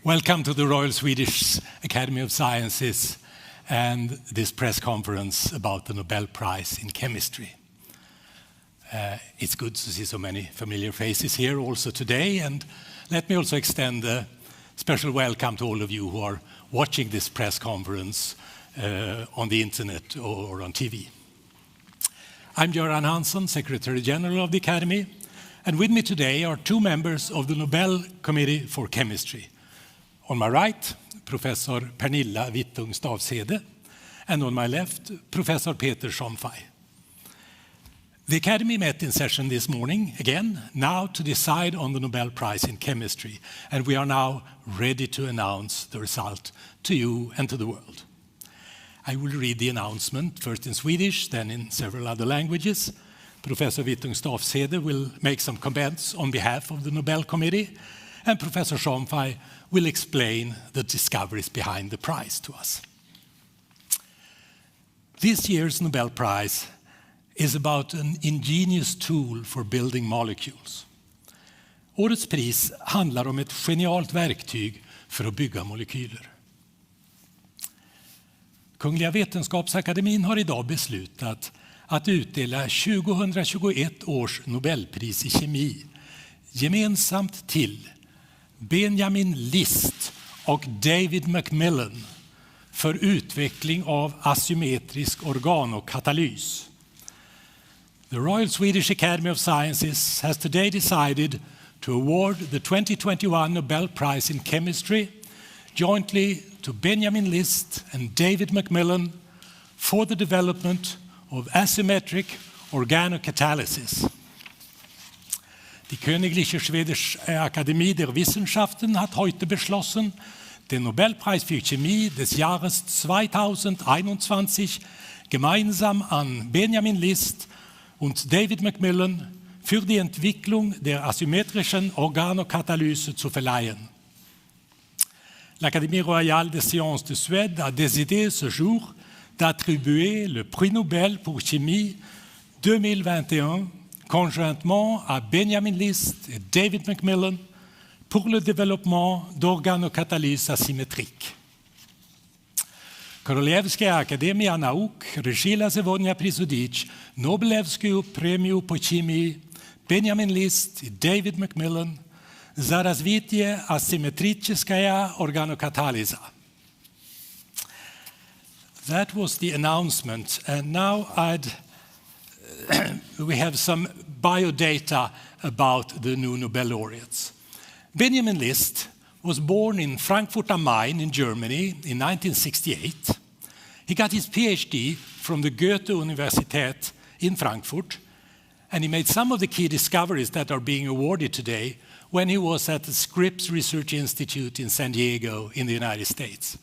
Welcome to the Royal Swedish Academy of Sciences and this press conference about the Nobel Prize in Chemistry. It's good to see so many familiar faces here also today, and let me also extend a special welcome to all of you who are watching this press conference on the internet or on TV. I'm Göran Hansson, Secretary General of the Academy, and with me today are two members of the Nobel Committee for Chemistry. On my right, Professor Pernilla Vittung-Stavsede, and on my left, Professor Peter Schonfey. The Academy met in session this morning, again, now to decide on the Nobel Prize in Chemistry, and we are now ready to announce the result to you and to the world. I will read the announcement, first in Swedish, then in several other languages. Professor Vittung-Stavsede will make some comments on behalf of the Nobel Committee, and Professor Schonfey will explain the discoveries behind the prize to us. This year's Nobel Prize is about an ingenious tool for building molecules. Årets pris handlar om ett genialt verktyg för att bygga molekyler. Kungliga Vetenskapsakademin har idag beslutat att utdela 2021 års Nobelpris i kemi gemensamt till Benjamin List och David Macmillan för utveckling av asymmetrisk organokatalys. The Royal Swedish Academy of Sciences has today decided to award the 2021 Nobel Prize in Chemistry jointly to Benjamin List and David Macmillan for the development of asymmetric organocatalysis. Die Königliche Schwedische Akademie der Wissenschaften hat heute beschlossen, den Nobelpreis für Chemie des Jahres 2021 gemeinsam an Benjamin List und David Macmillan für die Entwicklung der asymmetrischen Organokatalyse zu verleihen. L'Académie royale des sciences de Suède a décidé ce jour d'attribuer le prix Nobel pour chimie 2021 conjointement à Benjamin List et David Macmillan pour le développement d'organokatalyse asymétrique. Korolevskaya Akademia Nauk решила сегодня присудить Нобелевскую премию по химии Benjamin List и David Macmillan за развитие асимметрическая organokatalysa. That was the announcement, and now we have some biodata about the new Nobel laureates. Benjamin List was born in Frankfurt am Main in Germany in 1968. He got his PhD from the Goethe Universität in Frankfurt, and he made some of the key discoveries that are being awarded today when he was at the Scripps Research Institute in San Diego in the United States.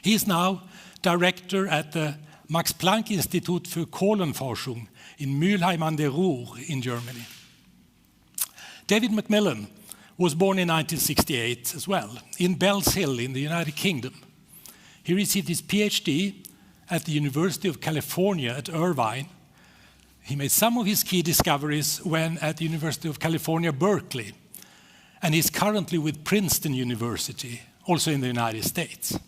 He is now director at the Max Planck Institut für Kohlenforschung in Mülheim an der Ruhr in Germany. David Macmillan was born in 1968 as well, in Bells Hill in the United Kingdom. He received his PhD at the University of California at Irvine. He made some of his key discoveries when at the University of California, Berkeley, and he's currently with Princeton University, also in the United States.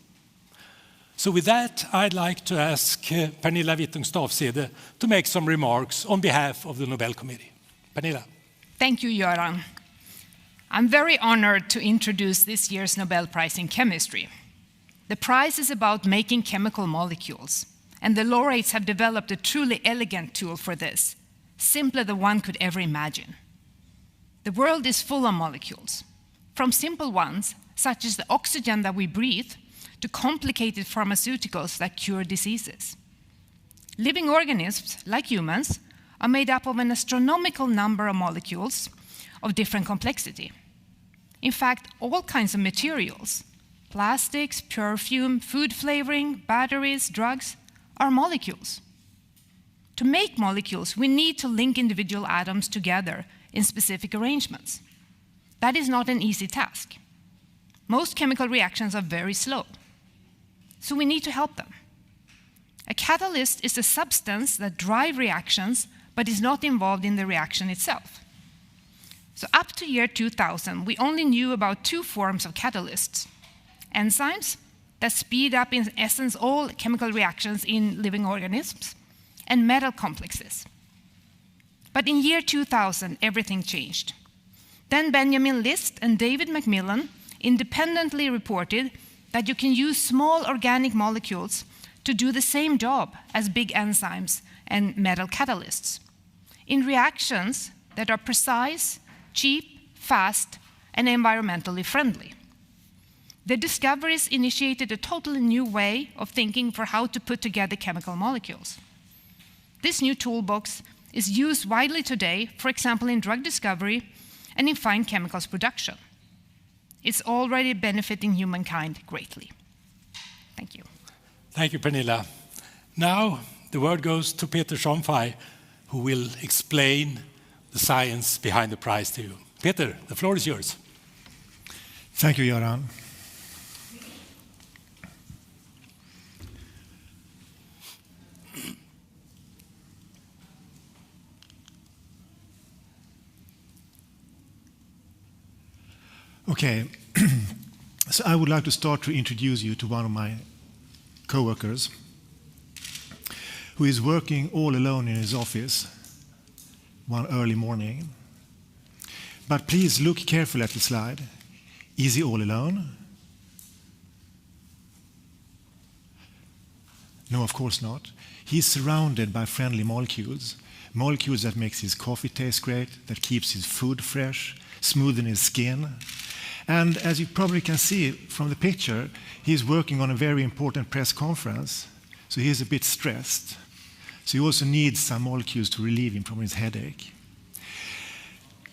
So with that, I'd like to ask Pernilla Vittung-Stavsede to make some remarks on behalf of the Nobel Committee. Pernilla. Thank you, Göran. I'm very honored to introduce this year's Nobel Prize in Chemistry. The prize is about making chemical molecules, and the laureates have developed a truly elegant tool for this, simpler than one could ever imagine. The world is full of molecules, from simple ones, such as the oxygen that we breathe, to complicated pharmaceuticals that cure diseases. Living organisms, like humans, are made up of an astronomical number of molecules of different complexity. In fact, all kinds of materials, plastics, perfume, food flavoring, batteries, drugs, are molecules. To make molecules, we need to link individual atoms together in specific arrangements. That is not an easy task. Most chemical reactions are very slow, so we need to help them. A catalyst is a substance that drives reactions but is not involved in the reaction itself. So up to year 2000, we only knew about two forms of catalysts: enzymes that speed up, in essence, all chemical reactions in living organisms, and metal complexes. But in year 2000, everything changed. Then Benjamin List and David Macmillan independently reported that you can use small organic molecules to do the same job as big enzymes and metal catalysts in reactions that are precise, cheap, fast, and environmentally friendly. The discoveries initiated a totally new way of thinking for how to put together chemical molecules. This new toolbox is used widely today, for example, in drug discovery and in fine chemicals production. It's already benefiting humankind greatly. Thank you. Thank you, Pernilla. Now the word goes to Peter Schomfei, who will explain the science behind the prize to you. Peter, the floor is yours. Thank you, Göran. Okay, so I would like to start to introduce you to one of my co-workers who is working all alone in his office one early morning. But please look carefully at the slide. Is he all alone? No, of course not. He's surrounded by friendly molecules, molecules that makes his coffee taste great, that keeps his food fresh, smoothen his skin. And as you probably can see from the picture, he's working on a very important press conference, so he's a bit stressed. So he also needs some molecules to relieve him from his headache.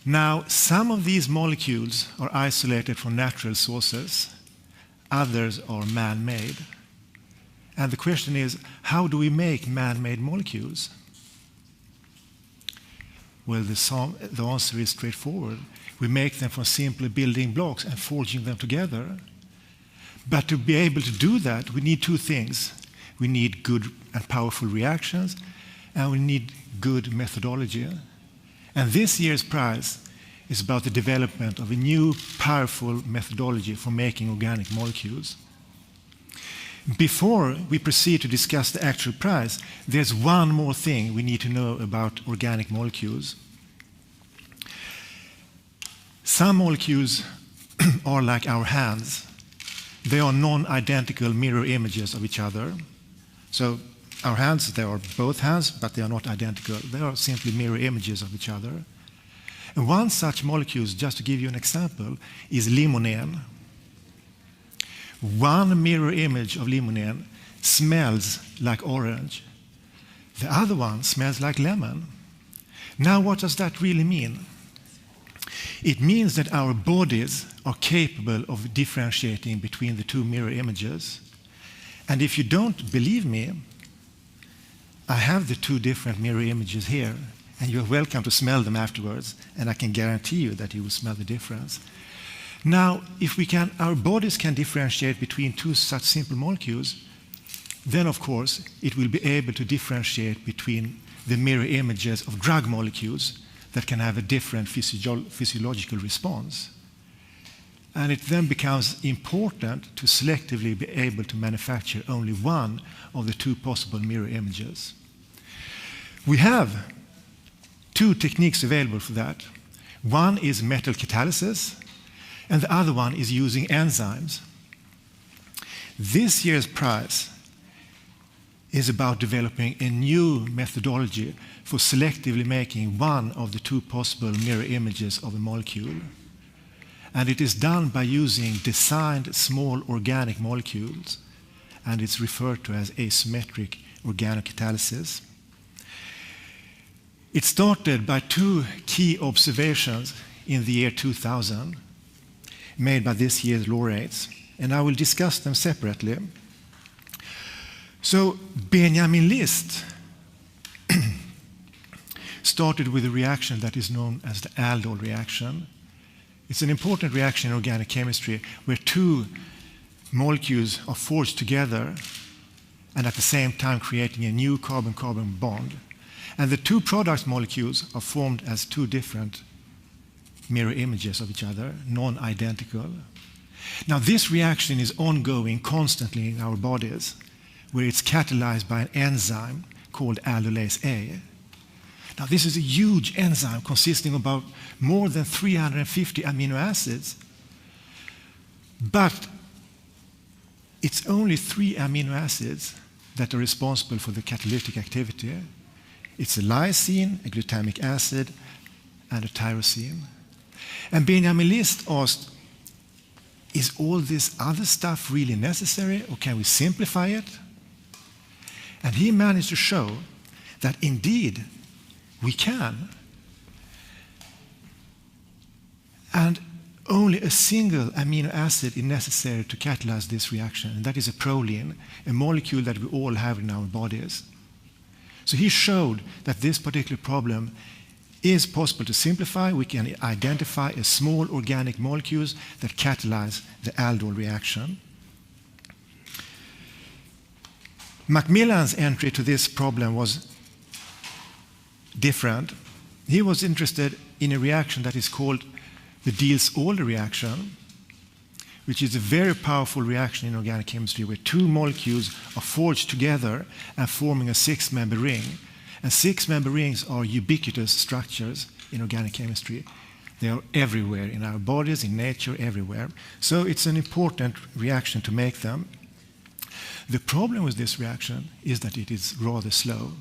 Now, some of these molecules are isolated from natural sources, others are man-made. And the question is, how do we make man-made molecules? Well, the answer is straightforward. We make them from simple building blocks and forging them together. But to be able to do that, we need two things. We need good and powerful reactions, and we need good methodology. And this year's prize is about the development of a new, powerful methodology for making organic molecules. Before we proceed to discuss the actual prize, there's one more thing we need to know about organic molecules. Some molecules are like our hands. They are non-identical mirror images of each other. So our hands, they are both hands, but they are not identical. They are simply mirror images of each other. And one such molecule, just to give you an example, is limonene. One mirror image of limonene smells like orange. The other one smells like lemon. Now, what does that really mean? It means that our bodies are capable of differentiating between the two mirror images. And if you don't believe me, I have the two different mirror images here, and you're welcome to smell them afterwards, and I can guarantee you that you will smell the difference. Now, if our bodies can differentiate between two such simple molecules, then of course it will be able to differentiate between the mirror images of drug molecules that can have a different physiological response. And it then becomes important to selectively be able to manufacture only one of the two possible mirror images. We have two techniques available for that. One is metal catalysis, and the other one is using enzymes. This year's prize is about developing a new methodology for selectively making one of the two possible mirror images of a molecule. And it is done by using designed small organic molecules, and it's referred to as asymmetric organocatalysis. It started by two key observations in the year 2000 made by this year's laureates, and I will discuss them separately. So Benjamin List started with a reaction that is known as the aldol reaction. It's an important reaction in organic chemistry where two molecules are forged together and at the same time creating a new carbon-carbon bond. And the two product molecules are formed as two different mirror images of each other, non-identical. Now, this reaction is ongoing constantly in our bodies, where it's catalyzed by an enzyme called aldolase A. Now, this is a huge enzyme consisting of about more than 350 amino acids, but it's only 3 amino acids that are responsible for the catalytic activity. It's a lysine, a glutamic acid, and a tyrosine. And Benjamin List asked, is all this other stuff really necessary, or can we simplify it? And he managed to show that indeed we can. And only a single amino acid is necessary to catalyze this reaction, and that is a proline, a molecule that we all have in our bodies. So he showed that this particular problem is possible to simplify. We can identify a small organic molecules that catalyze the aldol reaction. Macmillan's entry to this problem was different. He was interested in a reaction that is called the Diels-Alder reaction, which is a very powerful reaction in organic chemistry where 2 molecules are forged together and forming a 6-member ring. And 6-member rings are ubiquitous structures in organic chemistry. They are everywhere in our bodies, in nature, everywhere. So it's an important reaction to make them. The problem with this reaction is that it is rather slow.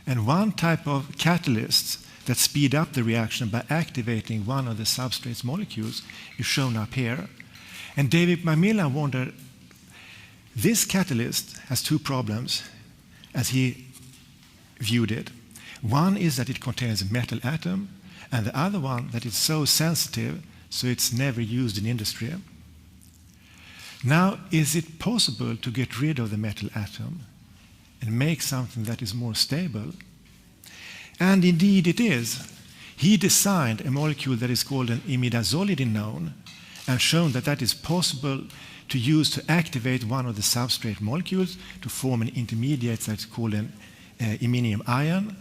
And one type of catalysts that speed up the reaction by activating one of the substrate's molecules is shown up here. And David Macmillan wondered, this catalyst has 2 problems as he viewed it. One is that it contains a metal atom, and the other one that it's so sensitive, so it's never used in industry. Now, is it possible to get rid of the metal atom and make something that is more stable? And indeed it is. He designed a molecule that is called an imidazolidinone and shown that that is possible to use to activate one of the substrate molecules to form an intermediate that's called an iminium ion.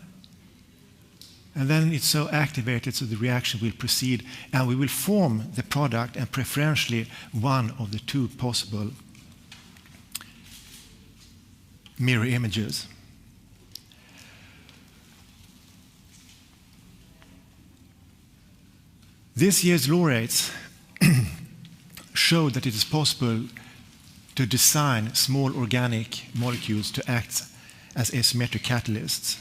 And then it's so activated so the reaction will proceed and we will form the product and preferentially one of the 2 possible mirror images. This year's laureates showed that it is possible to design small organic molecules to act as asymmetric catalysts.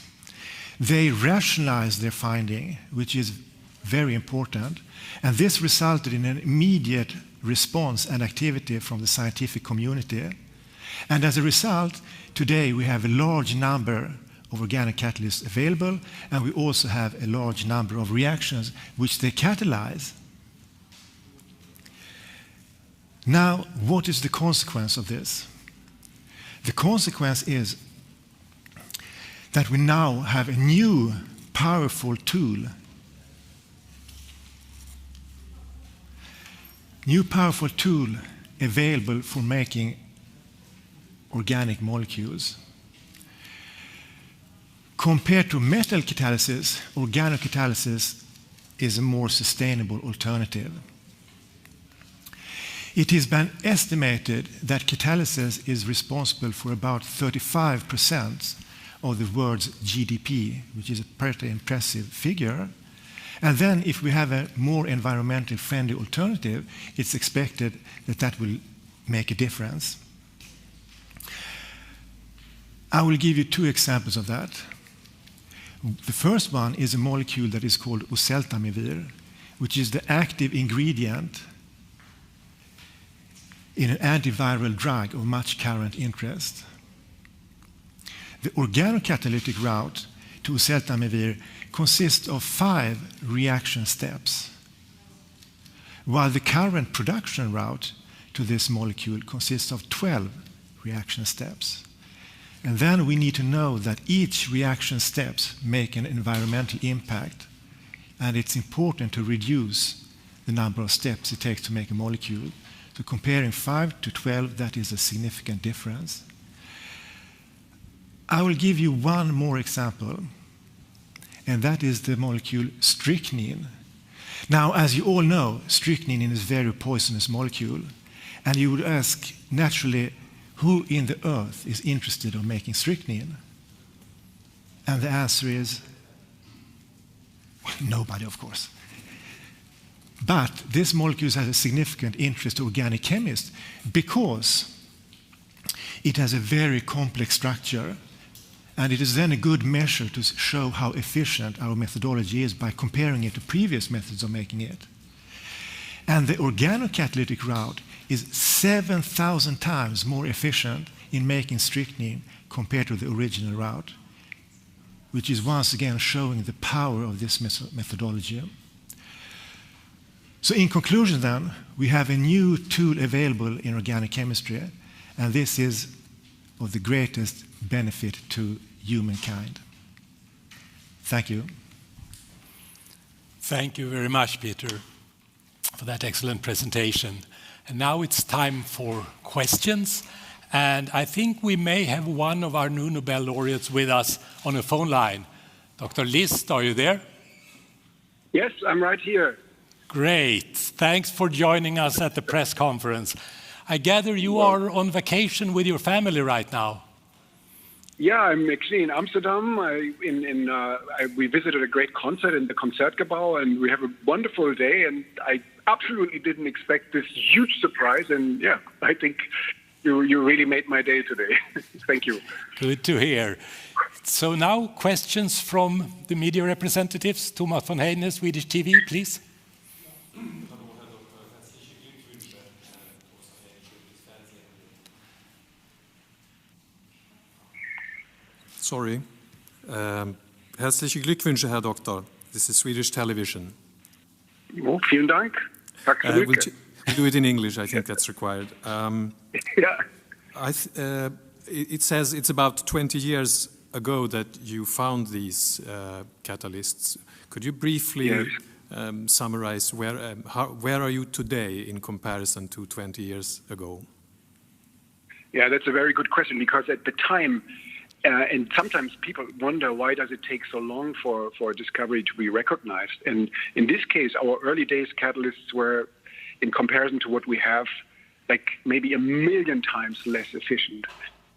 They rationalized their finding, which is very important, and this resulted in an immediate response and activity from the scientific community. And as a result, today we have a large number of organic catalysts available, and we also have a large number of reactions which they catalyze. Now, what is the consequence of this? The consequence is that we now have a new powerful tool. New powerful tool available for making organic molecules. Compared to metal catalysis, organocatalysis is a more sustainable alternative. It has been estimated that catalysis is responsible for about 35% of the world's GDP, which is a pretty impressive figure. And then if we have a more environmentally friendly alternative, it's expected that that will make a difference. I will give you 2 examples of that. The first one is a molecule that is called oseltamivir, which is the active ingredient in an antiviral drug of much current interest. The organocatalytic route to oseltamivir consists of 5 reaction steps, while the current production route to this molecule consists of 12 reaction steps. And then we need to know that each reaction steps make an environmental impact, and it's important to reduce the number of steps it takes to make a molecule. So comparing 5 to 12, that is a significant difference. I will give you one more example, and that is the molecule strychnine. Now, as you all know, strychnine is a very poisonous molecule, and you would ask, naturally, who in the earth is interested in making strychnine? And the answer is nobody, of course. But this molecule has a significant interest to organic chemists because it has a very complex structure, and it is then a good measure to show how efficient our methodology is by comparing it to previous methods of making it. And the organocatalytic route is 7,000 times more efficient in making strychnine compared to the original route, which is once again showing the power of this methodology. So in conclusion then, we have a new tool available in organic chemistry, and this is of the greatest benefit to humankind. Thank you. Thank you very much, Peter, for that excellent presentation. And now it's time for questions. And I think we may have one of our new Nobel laureates with us on a phone line. Dr. List, are you there? Yes, I'm right here. Great. Thanks for joining us at the press conference. I gather you are on vacation with your family right now. Yeah, I'm actually in Amsterdam. We visited a great concert in the Concertgebouw, and we have a wonderful day. And I absolutely didn't expect this huge surprise. And yeah, I think you really made my day today. Thank you. Good to hear. So now questions from the media representatives. Thomas von Heine, Swedish TV, please. Sorry. Herzliche Glückwünsche, Herr Doktor. This is Swedish television. Oh, vielen Dank. Tack så We'll do it in English. I think that's required. Yeah. It says it's about 20 years ago that you found these catalysts. Could you briefly summarize where are you today in comparison to 20 years ago? Yeah, that's a very good question, because at the time, and sometimes people wonder, why does it take so long for a discovery to be recognized? And in this case, our early days catalysts were, in comparison to what we have, like maybe 1 million times less efficient.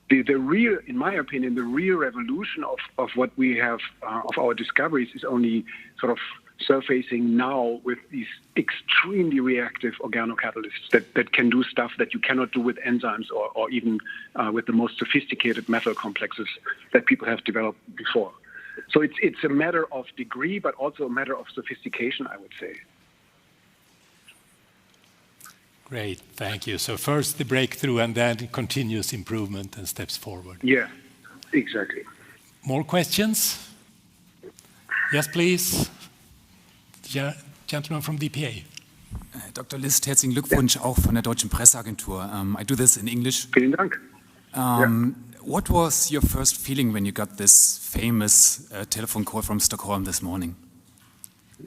The real, in my opinion, the real revolution of what we have, of our discoveries, is only sort of surfacing now with these extremely reactive organocatalysts that can do stuff that you cannot do with enzymes or even with the most sophisticated metal complexes that people have developed before. So it's a matter of degree, but also a matter of sophistication, I would say. Great, thank you. So first the breakthrough and then continuous improvement and steps forward. Yeah, exactly. More questions? Yes, please. Gentleman from DPA. Dr. List, herzlichen Glückwunsch auch von der Deutschen Presseagentur. I do this in English. Vielen Dank. What was your first feeling when you got this famous telephone call from Stockholm this morning?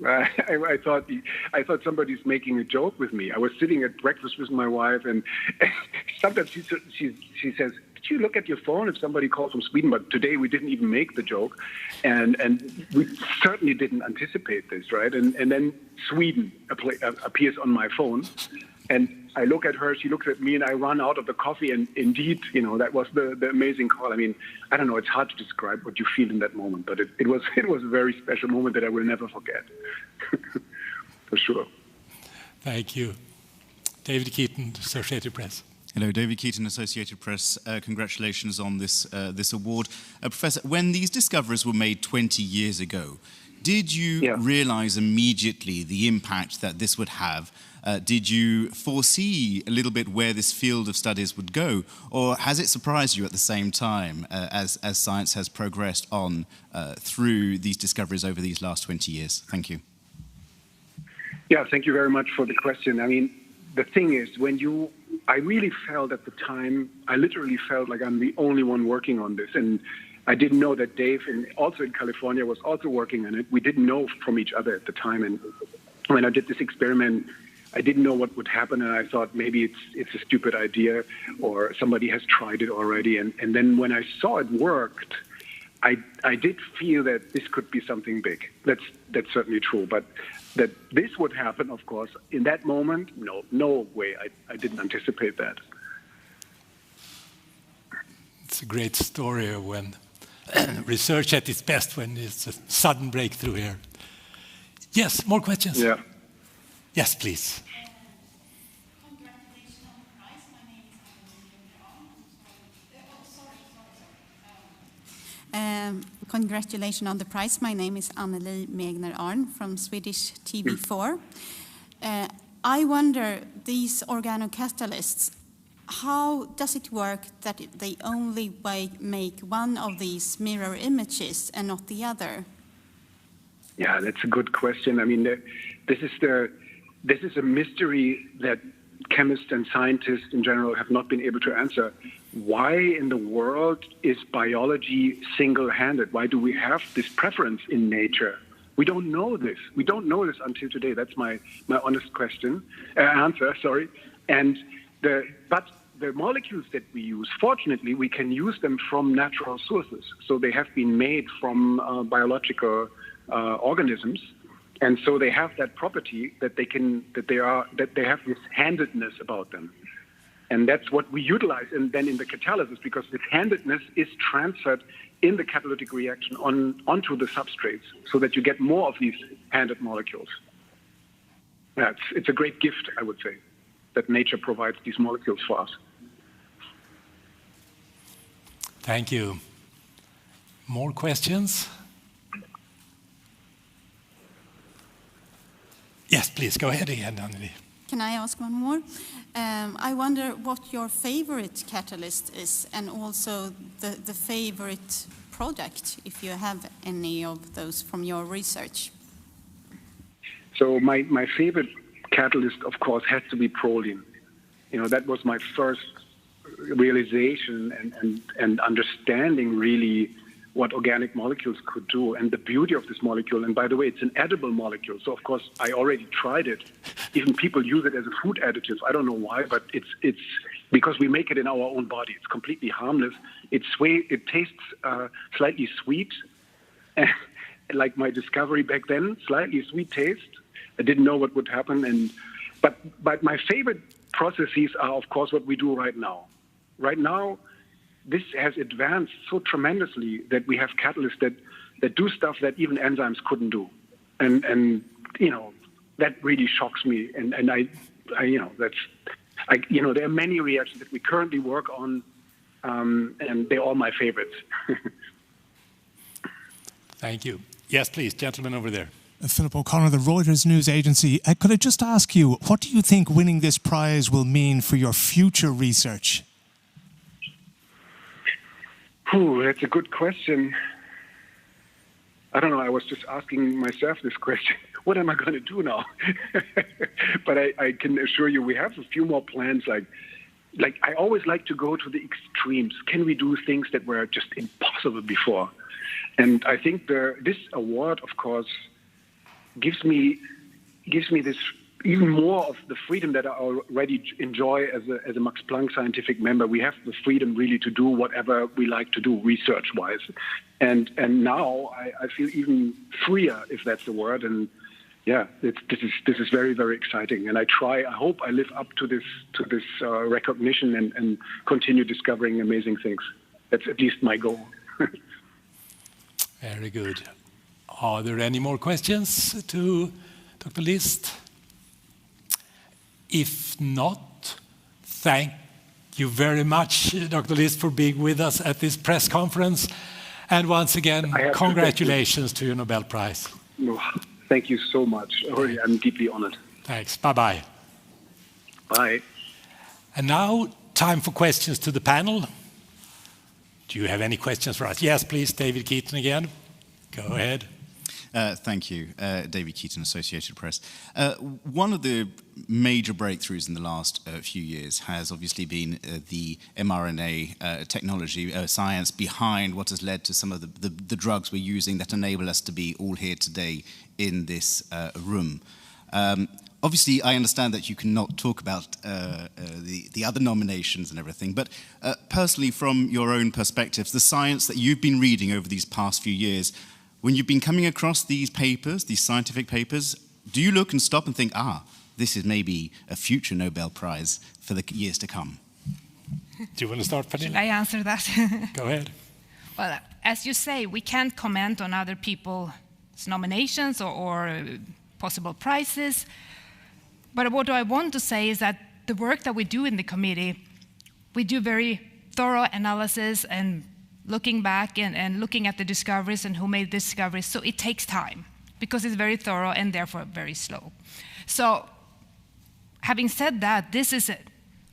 I thought somebody's making a joke with me. I was sitting at breakfast with my wife, and sometimes she says, "Did you look at your phone if somebody called from Sweden?" But today we didn't even make the joke, and we certainly didn't anticipate this, right? And then Sweden appears on my phone, and I look at her, she looks at me, and I run out of the coffee, and indeed, that was the amazing call. I mean, I don't know, it's hard to describe what you feel in that moment, but it was a very special moment that I will never forget, for sure. Thank you. David Keaton, Associated Press. Hello, David Keaton, Associated Press. Congratulations on this award. Professor, when these discoveries were made 20 years ago, did you realize immediately the impact that this would have? Did you foresee a little bit where this field of studies would go? Or has it surprised you at the same time as science has progressed on through these discoveries over these last 20 years? Thank you. Yeah, thank you very much for the question. I mean, the thing is, I really felt at the time, I literally felt like I'm the only one working on this. And I didn't know that Dave, also in California, was also working on it. We didn't know from each other at the time. And when I did this experiment, I didn't know what would happen, and I thought maybe it's a stupid idea or somebody has tried it already. And then when I saw it worked, I did feel that this could be something big. That's certainly true. But that this would happen, of course, in that moment, no way. I didn't anticipate that. It's a great story of when research at its best, when it's a sudden breakthrough here. Yes, more questions? Yeah. Yes, please. Congratulations on the prize. My name is Anneli Megner-Arn from Swedish TV4. I wonder, these organocatalysts, how does it work that they only make one of these mirror images and not the other? Yeah, that's a good question. I mean, this is a mystery that chemists and scientists in general have not been able to answer. Why in the world is biology single-handed? Why do we have this preference in nature? We don't know this. We don't know this until today. That's my honest answer. Sorry. But the molecules that we use, fortunately, we can use them from natural sources. So they have been made from biological organisms, and so they have that property that they have this handedness about them. And that's what we utilize and then in the catalysis, because this handedness is transferred in the catalytic reaction onto the substrates so that you get more of these handed molecules. Yeah, it's a great gift, I would say, that nature provides these molecules for us. Thank you. More questions? Yes, please, go ahead again, Anneli. Can I ask one more? I wonder what your favorite catalyst is, and also the favorite product, if you have any of those from your research. So my favorite catalyst, of course, has to be proline. That was my first realization and understanding, really, what organic molecules could do and the beauty of this molecule. And by the way, it's an edible molecule. So, of course, I already tried it. Even people use it as a food additive. I don't know why, but it's because we make it in our own body. It's completely harmless. It tastes slightly sweet, like my discovery back then, slightly sweet taste. I didn't know what would happen. But my favorite processes are, of course, what we do right now. Right now, this has advanced so tremendously that we have catalysts that do stuff that even enzymes couldn't do, and that really shocks me. And there are many reactions that we currently work on, and they're all my favorites. Thank you. Yes, please, gentleman over there. Philip O'Connor, the Reuters news agency. Could I just ask you, what do you think winning this prize will mean for your future research? That's a good question. I don't know. I was just asking myself this question. What am I going to do now? But I can assure you we have a few more plans. Like I always like to go to the extremes. Can we do things that were just impossible before? And I think this award, of course, gives me this even more of the freedom that I already enjoy as a Max Planck scientific member. We have the freedom really to do whatever we like to do research-wise. And now I feel even freer, if that's the word. And yeah, this is very, very exciting. And I hope I live up to this recognition and continue discovering amazing things. That's at least my goal. Very good. Are there any more questions to Dr. List? If not, thank you very much, Dr. List, for being with us at this press conference. And once again, congratulations to your Nobel Prize. Thank you so much. I'm deeply honored. Thanks. Bye-bye. Bye. And now, time for questions to the panel. Do you have any questions for us? Yes, please, David Keaton again. Go ahead. Thank you, David Keaton, Associated Press. One of the major breakthroughs in the last few years has obviously been the mRNA technology, science behind what has led to some of the drugs we're using that enable us to be all here today in this room. Obviously, I understand that you cannot talk about the other nominations and everything, but personally, from your own perspectives, the science that you've been reading over these past few years, when you've been coming across these papers, these scientific papers, do you look and stop and think, this is maybe a future Nobel Prize for the years to come? Do you want to start, Pernilla? Should I answer that? Go ahead. Well, as you say, we can't comment on other people's nominations or possible prizes. But what I want to say is that the work that we do in the committee, we do very thorough analysis and looking back and looking at the discoveries and who made the discoveries. So it takes time because it's very thorough and therefore very slow. So having said that, this is,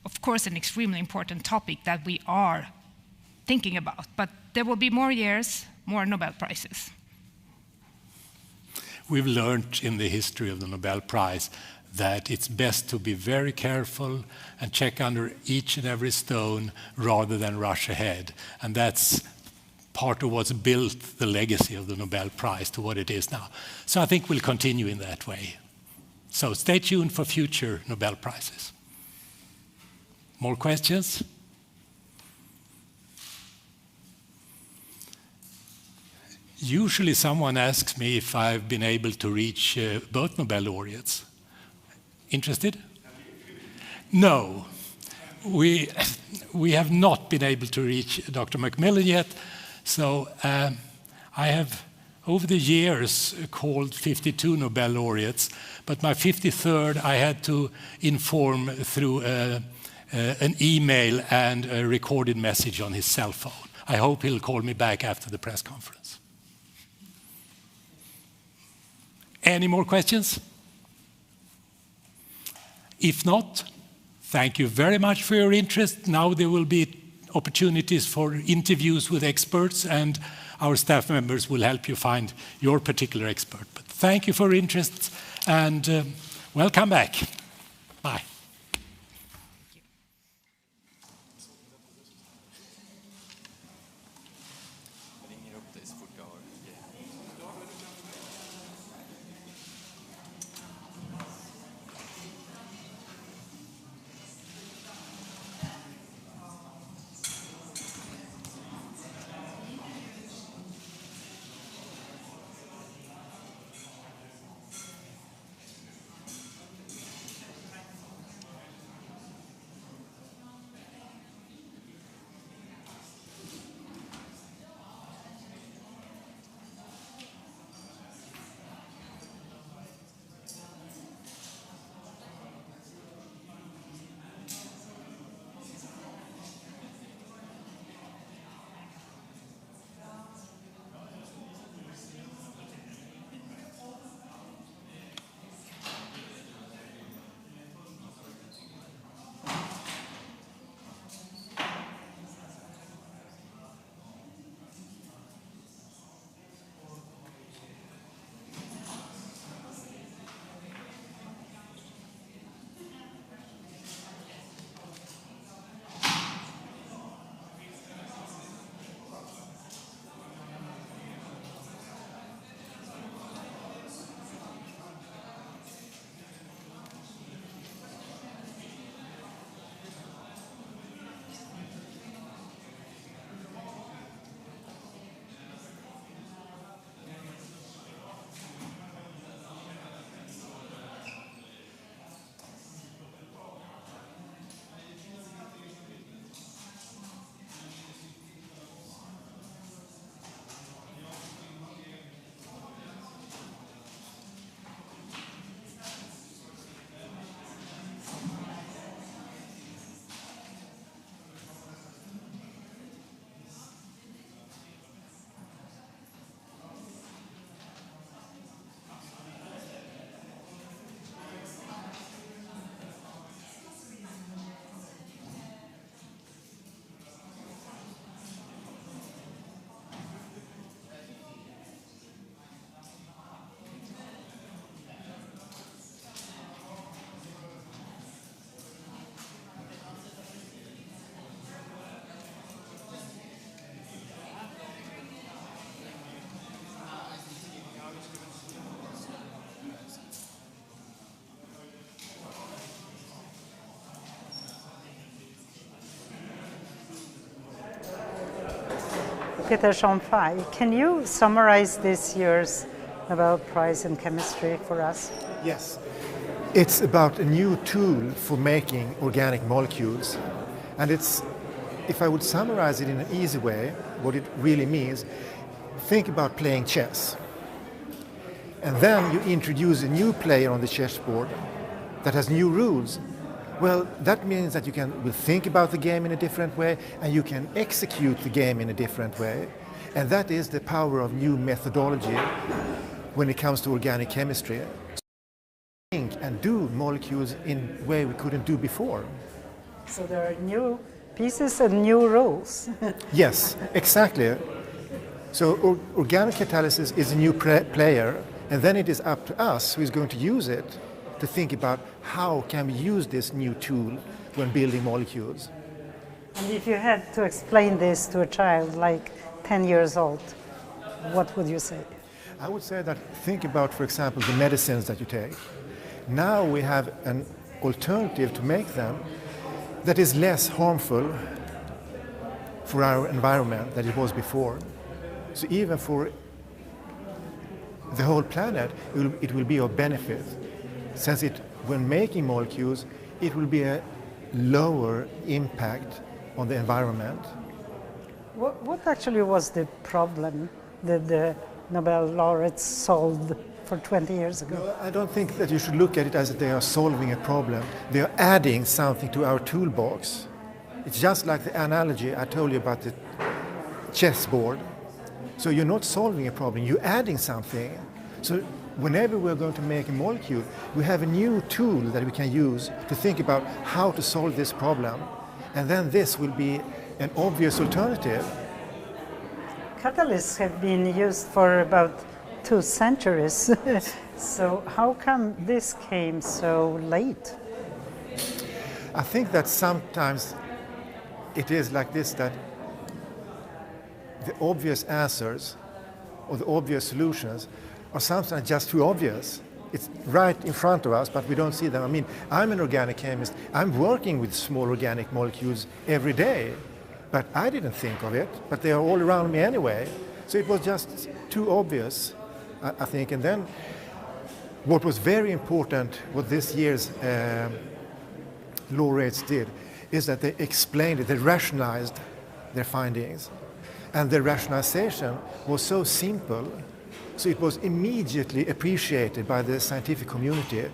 of course, an extremely important topic that we are thinking about. But there will be more years, more Nobel Prizes. We've learned in the history of the Nobel Prize that it's best to be very careful and check under each and every stone rather than rush ahead. And that's part of what's built the legacy of the Nobel Prize to what it is now. So I think we'll continue in that way. So stay tuned for future Nobel Prizes. More questions? Usually someone asks me if I've been able to reach both Nobel laureates. Interested? No. We have not been able to reach Dr. Macmillan yet. So I have, over the years, called 52 Nobel laureates, but my 53rd I had to inform through an email and a recorded message on his cell phone. I hope he'll call me back after the press conference. Any more questions? If not, thank you very much for your interest. Now there will be opportunities for interviews with experts, and our staff members will help you find your particular expert. But thank you for your interest, and welcome back. Bye. Peter Jean-Fay, can you summarize this year's Nobel Prize in Chemistry for us? Yes. It's about a new tool for making organic molecules. And it's, if I would summarize it in an easy way, what it really means, think about playing chess. And then you introduce a new player on the chessboard that has new rules. Well, that means that you will think about the game in a different way, and you can execute the game in a different way. And that is the power of new methodology when it comes to organic chemistry. Think and do molecules in a way we couldn't do before. So there are new pieces and new rules. Yes, exactly. So organic catalysis is a new player, and then it is up to us who is going to use it to think about how can we use this new tool when building molecules. And if you had to explain this to a child like 10 years old, what would you say? I would say that think about, for example, the medicines that you take. Now we have an alternative to make them that is less harmful for our environment than it was before. So even for the whole planet, it will be of benefit, since when making molecules, it will be a lower impact on the environment. What actually was the problem that the Nobel laureates solved for 20 years ago? No, I don't think that you should look at it as they are solving a problem. They are adding something to our toolbox. It's just like the analogy I told you about the chessboard. So you're not solving a problem, you're adding something. So whenever we're going to make a molecule, we have a new tool that we can use to think about how to solve this problem. And then this will be an obvious alternative. Catalysts have been used for about 2 centuries. So how come this came so late? I think that sometimes it is like this, that the obvious answers or the obvious solutions are sometimes just too obvious. It's right in front of us, but we don't see them. I mean, I'm an organic chemist. I'm working with small organic molecules every day, but I didn't think of it, but they are all around me anyway. So it was just too obvious, I think. And then what was very important, what this year's laureates did, is that they explained it, they rationalized their findings. And the rationalization was so simple, so it was immediately appreciated by the scientific community,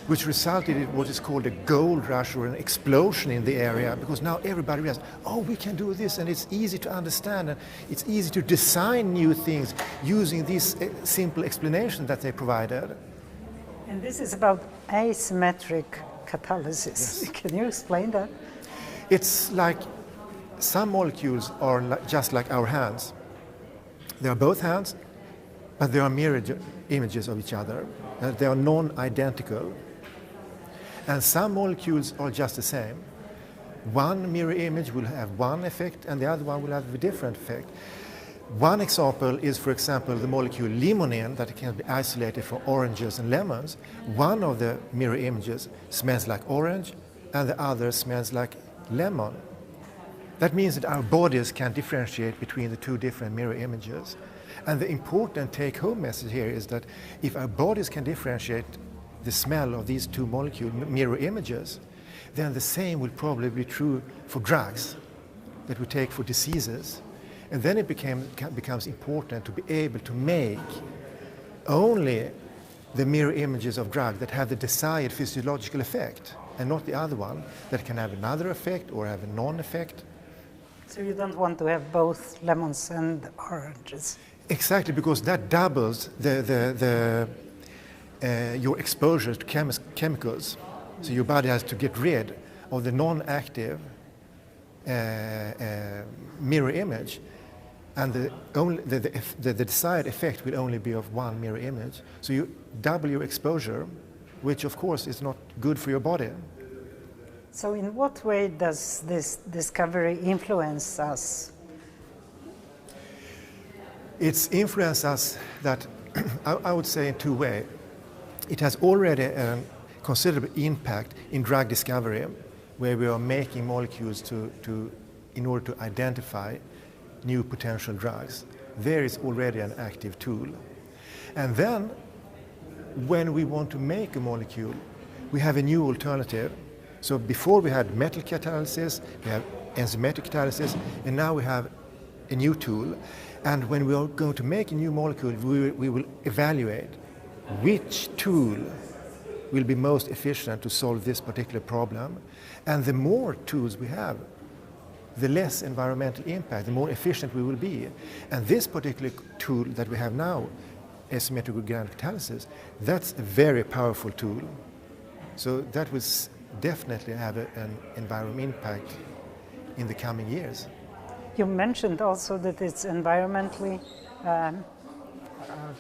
which resulted in what is called a gold rush or an explosion in the area, because now everybody realized, oh, we can do this, and it's easy to understand, and it's easy to design new things using these simple explanations that they provided. And this is about asymmetric catalysis. Yes. Can you explain that? It's like some molecules are just like our hands. They are both hands, but they are mirror images of each other. They are non-identical. And some molecules are just the same. One mirror image will have one effect, and the other one will have a different effect. One example is, for example, the molecule limonene that can be isolated from oranges and lemons. One of the mirror images smells like orange, and the other smells like lemon. That means that our bodies can differentiate between the two different mirror images. And the important take-home message here is that if our bodies can differentiate the smell of these two molecule mirror images, then the same will probably be true for drugs that we take for diseases. And then it becomes important to be able to make only the mirror images of drugs that have the desired physiological effect, and not the other one that can have another effect or have a non-effect. So you don't want to have both lemons and oranges? Exactly, because that doubles your exposure to chemicals. So your body has to get rid of the non-active mirror image, and the desired effect will only be of one mirror image. So you double your exposure, which of course is not good for your body. So in what way does this discovery influence us? It's influenced us that I would say in two ways. It has already a considerable impact in drug discovery, where we are making molecules in order to identify new potential drugs. There is already an active tool. And then, when we want to make a molecule, we have a new alternative. So before we had metal catalysis, we have enzymatic catalysis, and now we have a new tool. And when we are going to make a new molecule, we will evaluate which tool will be most efficient to solve this particular problem. And the more tools we have, the less environmental impact, the more efficient we will be. And this particular tool that we have now, asymmetric organic catalysis, that's a very powerful tool. So that will definitely have an environmental impact in the coming years. You mentioned also that it's environmentally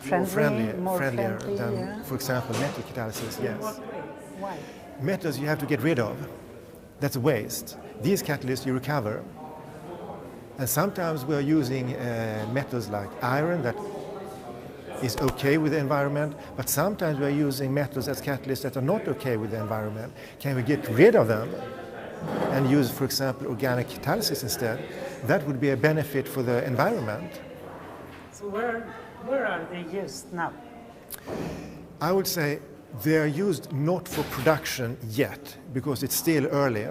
friendlier than, yeah. For example, metal catalysis, yes. In what way? Why? Metals you have to get rid of. That's waste. These catalysts you recover. And sometimes we are using metals like iron that is okay with the environment, but sometimes we are using metals as catalysts that are not okay with the environment. Can we get rid of them and use, for example, organic catalysis instead? That would be a benefit for the environment. So where are they used now? I would say they are used not for production yet, because it's still early,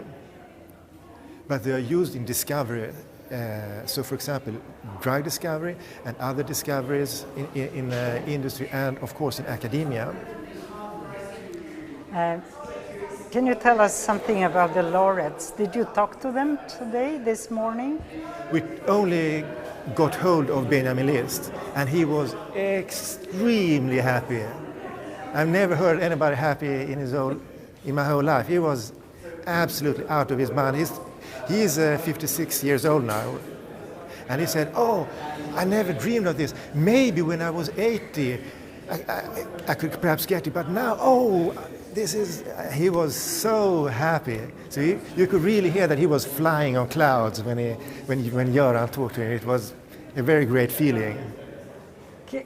but they are used in discovery. So, for example, drug discovery and other discoveries in industry and, of course, in academia. Can you tell us something about the laureates? Did you talk to them today, this morning? We only got hold of Benjamin List, and he was extremely happy. I've never heard anybody happy in my whole life. He was absolutely out of his mind. He's 56 years old now. And he said, "Oh, I never dreamed of this. Maybe when I was 80, I could perhaps get it, but now, oh, this is..." He was so happy. So you could really hear that he was flying on clouds when Göran talked to him. It was a very great feeling.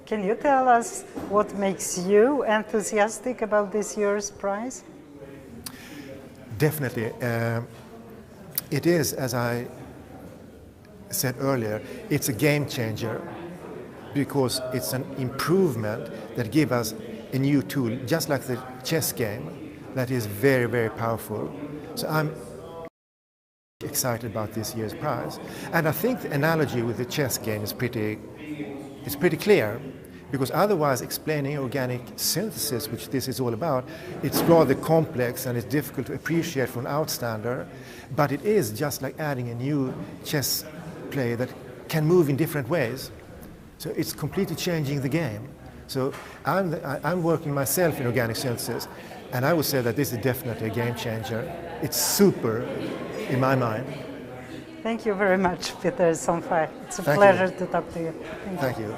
Can you tell us what makes you enthusiastic about this year's prize? Definitely. It is, as I said earlier, it's a game changer because it's an improvement that gives us a new tool, just like the chess game, that is very, very powerful. So I'm excited about this year's prize. And I think the analogy with the chess game is pretty clear, because otherwise explaining organic synthesis, which this is all about, it's rather complex and it's difficult to appreciate from an outstander, but it is just like adding a new chess player that can move in different ways. So it's completely changing the game. So I'm working myself in organic synthesis, and I would say that this is definitely a game changer. It's super in my mind. Thank you very much, Peter Sonfai. It's a pleasure to talk to you. Thank you.